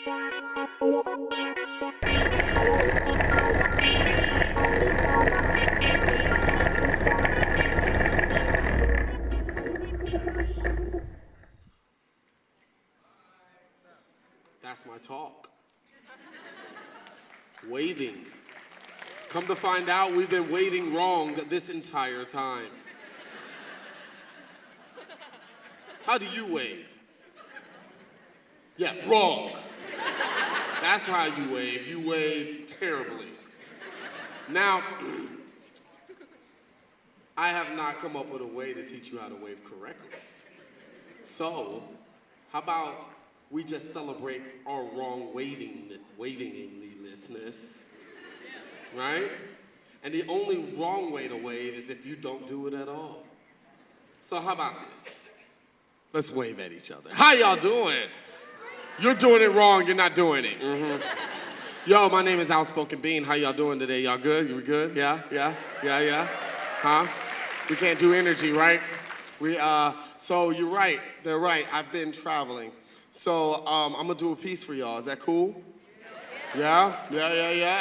That's my talk. Waving. Come to find out, we've been waving wrong this entire time. How do you wave? Yeah, wrong. That's how you wave. You wave terribly. Now, I have not come up with a way to teach you how to wave correctly. So, how about we just celebrate our wrong waving-liness, right? And the only wrong way to wave is if you don't do it at all. So how about this? Let's wave at each other. How y'all doing? You're doing it wrong, you're not doing it. Mm-hmm. Yo, my name is Outspoken Bean. How y'all doing today? Y'all good? You good? Yeah? Huh? We can't do energy, right? So you're right, they're right. I've been traveling. So I'm gonna do a piece for y'all. Is that cool? Yeah.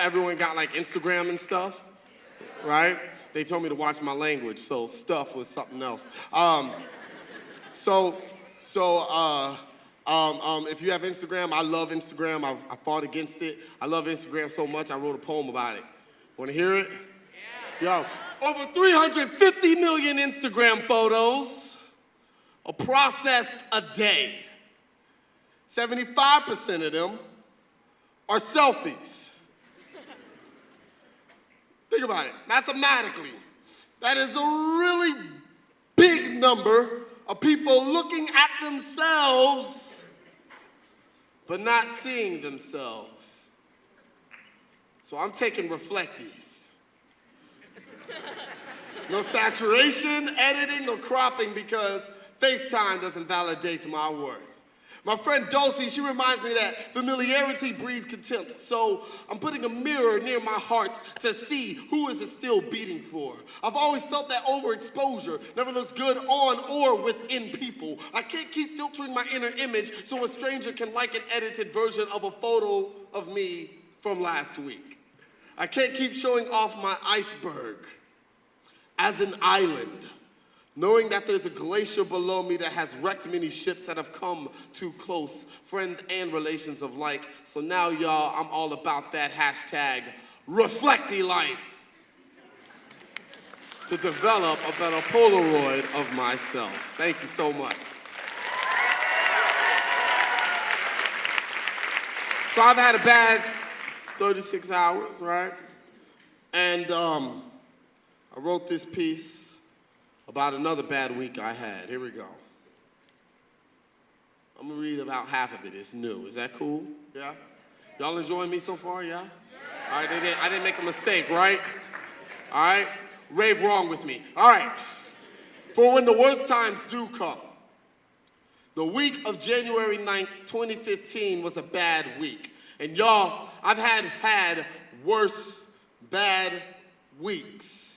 Everyone got like Instagram and stuff, right? They told me to watch my language, so stuff was something else. If you have Instagram, I love Instagram. I fought against it. I love Instagram so much, I wrote a poem about it. Want to hear it? Yeah. Yo, over 350 million Instagram photos are processed a day. 75% of them are selfies. Think about it, mathematically. That is a really big number of people looking at themselves, but not seeing themselves. So I'm taking reflectees. No saturation, editing, or cropping because FaceTime doesn't validate my worth. My friend Dulcie, she reminds me that familiarity breeds contempt. So I'm putting a mirror near my heart to see who is it still beating for. I've always felt that overexposure never looks good on or within people. I can't keep filtering my inner image so a stranger can like an edited version of a photo of me from last week. I can't keep showing off my iceberg as an island, knowing that there's a glacier below me that has wrecked many ships that have come too close, friends and relations of like. So now, y'all, I'm all about that hashtag reflecty life to develop a better Polaroid of myself. Thank you so much. So I've had a bad 36 hours, right? And I wrote this piece about another bad week I had. Here we go. I'm gonna read about half of it. It's new. Is that cool? Yeah? Y'all enjoying me so far, yeah? All right, I didn't make a mistake, right? All right? Rave wrong with me. All right. For when the worst times do come. The week of January 9th, 2015 was a bad week. And y'all, I've had worse bad weeks.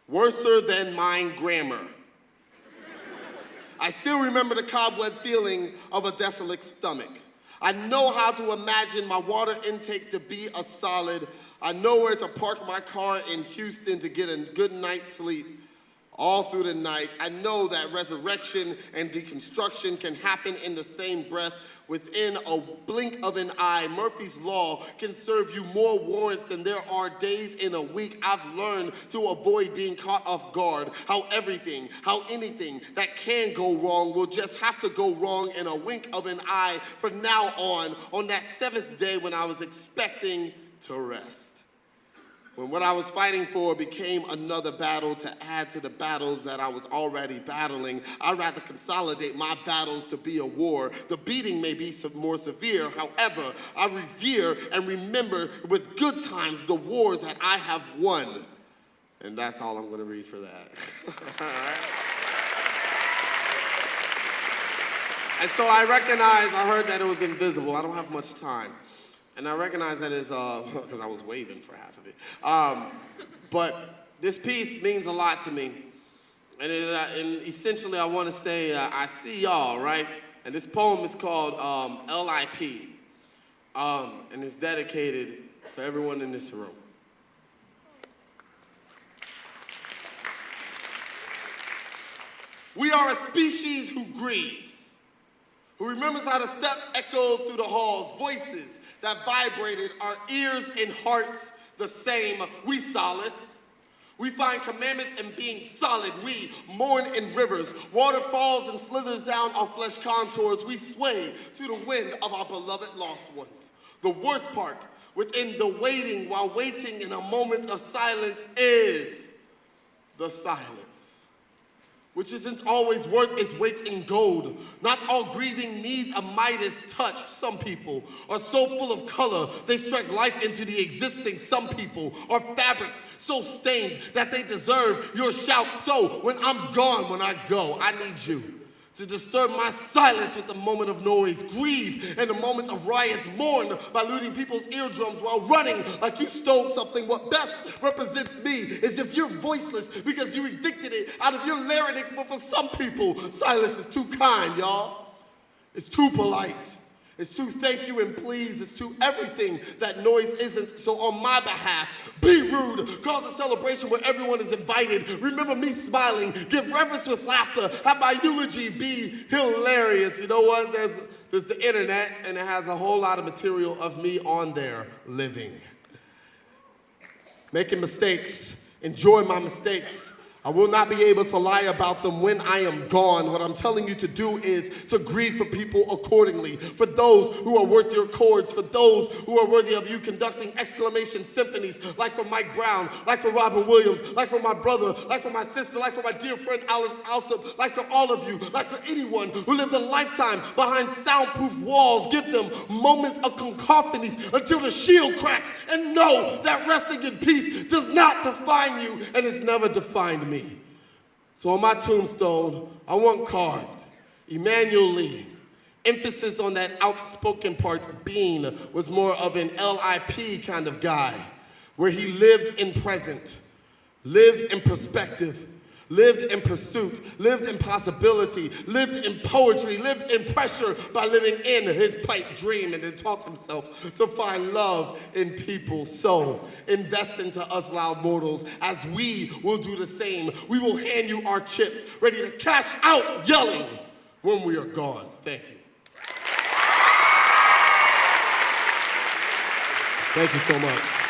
Worser than mine grammar. I still remember the cobweb feeling of a desolate stomach. I know how to imagine my water intake to be a solid. I know where to park my car in Houston to get a good night's sleep all through the night. I know that resurrection and deconstruction can happen in the same breath. Within a blink of an eye, Murphy's Law can serve you more warrants than there are days in a week. I've learned to avoid being caught off guard. How anything that can go wrong will just have to go wrong in a wink of an eye from now on that seventh day when I was expecting to rest. When what I was fighting for became another battle to add to the battles that I was already battling, I'd rather consolidate my battles to be a war. The beating may be more severe, however, I revere and remember with good times the wars that I have won. And that's all I'm gonna read for that. All right. And so I heard that it was invisible. I don't have much time. And I recognize that is, because I was waving for half of it. But this piece means a lot to me. And essentially I want to say, I see y'all, right? And this poem is called LIP. And it's dedicated for everyone in this room. We are a species who grieves, who remembers how the steps echoed through the halls, voices that vibrated, our ears and hearts the same. We solace. We find commandments in being solid. We mourn in rivers. Water falls and slithers down our flesh contours. We sway to the wind of our beloved lost ones. The worst part within the waiting while waiting in a moment of silence is the silence, which isn't always worth its weight in gold. Not all grieving needs a Midas touch. Some people are so full of color, they strike life into the existing. Some people are fabrics so stained that they deserve your shout. So when I'm gone, when I go, I need you to disturb my silence with a moment of noise. Grieve in the moments of riots. Mourn by looting people's eardrums while running like you stole something. What best represents me is if you're voiceless because you evicted it out of your larynx. But for some people, silence is too kind, y'all. It's too polite. It's too thank you and please. It's too everything that noise isn't. So on my behalf, be rude. Cause a celebration where everyone is invited. Remember me smiling. Give reverence with laughter. Have my eulogy be hilarious. You know what? There's the internet, and it has a whole lot of material of me on there living. Making mistakes. Enjoy my mistakes. I will not be able to lie about them when I am gone. What I'm telling you to do is to grieve for people accordingly. For those who are worth your chords. For those who are worthy of you conducting exclamation symphonies. Like for Mike Brown. Like for Robin Williams. Like for my brother. Like for my sister. Like for my dear friend Alice Alsop. Like for all of you. Like for anyone who lived a lifetime behind soundproof walls. Give them moments of cacophonies until the shield cracks. And know that resting in peace does not define you and has never defined me. So on my tombstone, I want carved, Emanuelee. Emphasis on that outspoken part. Bean was more of an LIP kind of guy, where he lived in present, lived in perspective, lived in pursuit, lived in possibility, lived in poetry, lived in pressure by living in his pipe dream, and then taught himself to find love in people. So invest into us loud mortals as we will do the same. We will hand you our chips, ready to cash out yelling when we are gone. Thank you. Thank you so much.